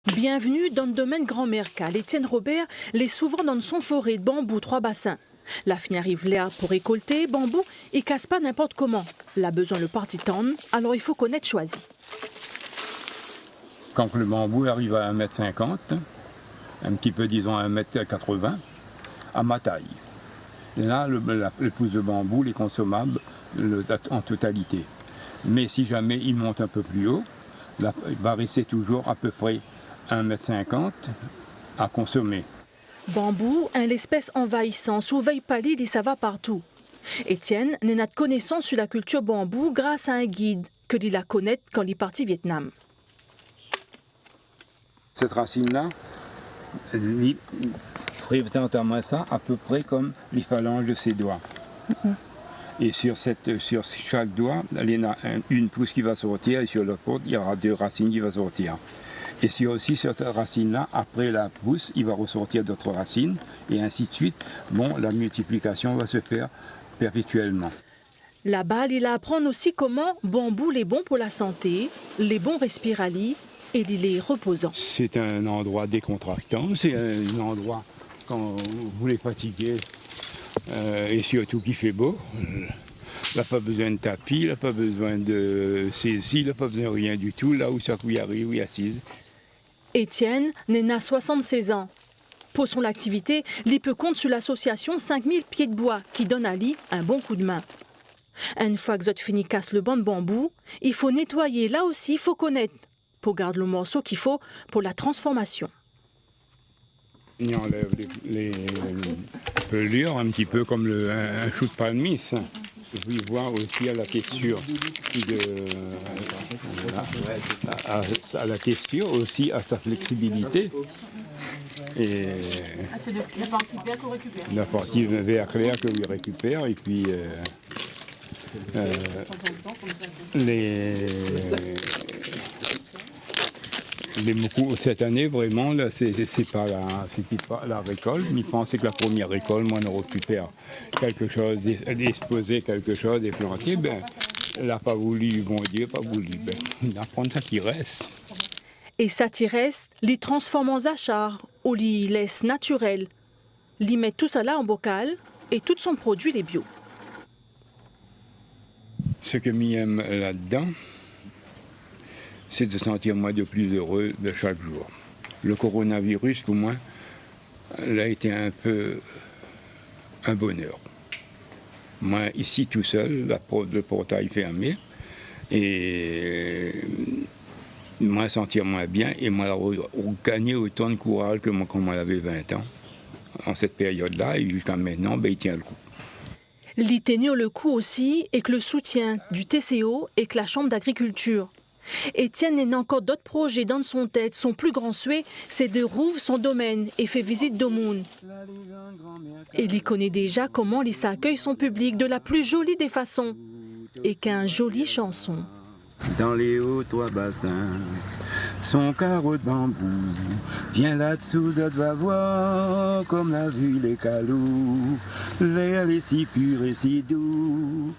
Bienvenue dans le domaine Grand Mercal. Étienne Robert l'est souvent dans son forêt de bambou 3 bassins. La fin arrive là pour récolter bambou, il casse pas n'importe comment. La besoin le parti tendre, alors il faut connaître choisi. Quand le bambou arrive à 1,50 m, un petit peu disons à 1,80 m, à ma taille. Et là, le pouce de bambou, il est consommable en totalité. Mais si jamais il monte un peu plus haut, là, il va rester toujours à peu près 1,50 m à consommer. Bambou, une espèce envahissante, sous veille pâlide et ça va partout. Étienne n'a de connaissance sur la culture bambou grâce à un guide que il la connaît quand il est parti au Vietnam. Cette racine-là, il représente à moi ça à peu près comme les phalanges de ses doigts. Et sur chaque doigt, il y en a une pousse qui va sortir et sur l'autre côté, il y aura 2 racines qui vont sortir. Et aussi sur cette racine-là, après la pousse, il va ressortir d'autres racines et ainsi de suite. Bon, la multiplication va se faire perpétuellement. Là-bas, il apprend aussi comment bambou est bon pour la santé, les bons respirali et il est reposant. C'est un endroit décontractant, c'est un endroit quand vous voulez fatiguer et surtout qu'il fait beau. Il n'a pas besoin de tapis, il n'a pas besoin de saisie, il n'a pas besoin de rien du tout, là où ça y arrive, où il est assise. Étienne n'a 76 ans. Pour son activité, il peut compter sur l'association 5000 pieds de bois qui donne à lui un bon coup de main. Une fois que vous avez fini casse le banc de bambou, il faut nettoyer. Là aussi, il faut connaître pour garder le morceau qu'il faut pour la transformation. On enlève les pelures, un petit peu comme un chou de palmisse. Vous pouvez voir aussi à la texture, à la texture aussi, à sa flexibilité. Et c'est la partie verte qu'on récupère. La partie vert clair que l'on récupère et puis cette année, vraiment, c'est pas la récolte, mais je pense que la première récolte, moi, on récupère quelque chose, d'exposer quelque chose, des planter, ben, elle n'a pas voulu, bon Dieu, pas voulu, ben, on va prendre ça qui reste. Et ça qui reste, les transforme en achar, ou les laisse naturel. Ils mettent tout ça là en bocal et tout son produit les bio. Ce que j'aime là-dedans, c'est de sentir moi de plus heureux de chaque jour. Le coronavirus, pour moi, a été un peu un bonheur. Moi, ici tout seul, le portail fermé, et moi sentir moins bien, et moi gagner autant de courage que moi quand moi j'avais 20 ans. En cette période-là, et jusqu'à maintenant, ben, il tient le coup. Il tenir le coup aussi, et que le soutien du TCO et que la Chambre d'agriculture. Étienne a encore d'autres projets dans son tête. Son plus grand souhait, c'est de rouvrir son domaine et faire visite au monde. Et il connaît déjà comment il s'accueille son public de la plus jolie des façons. Et qu'un joli chanson. Dans les hauts 3 bassins, son carreau de bambou, viens là-dessous, ça va voir comme la vue les calous, l'air est si pur et si doux.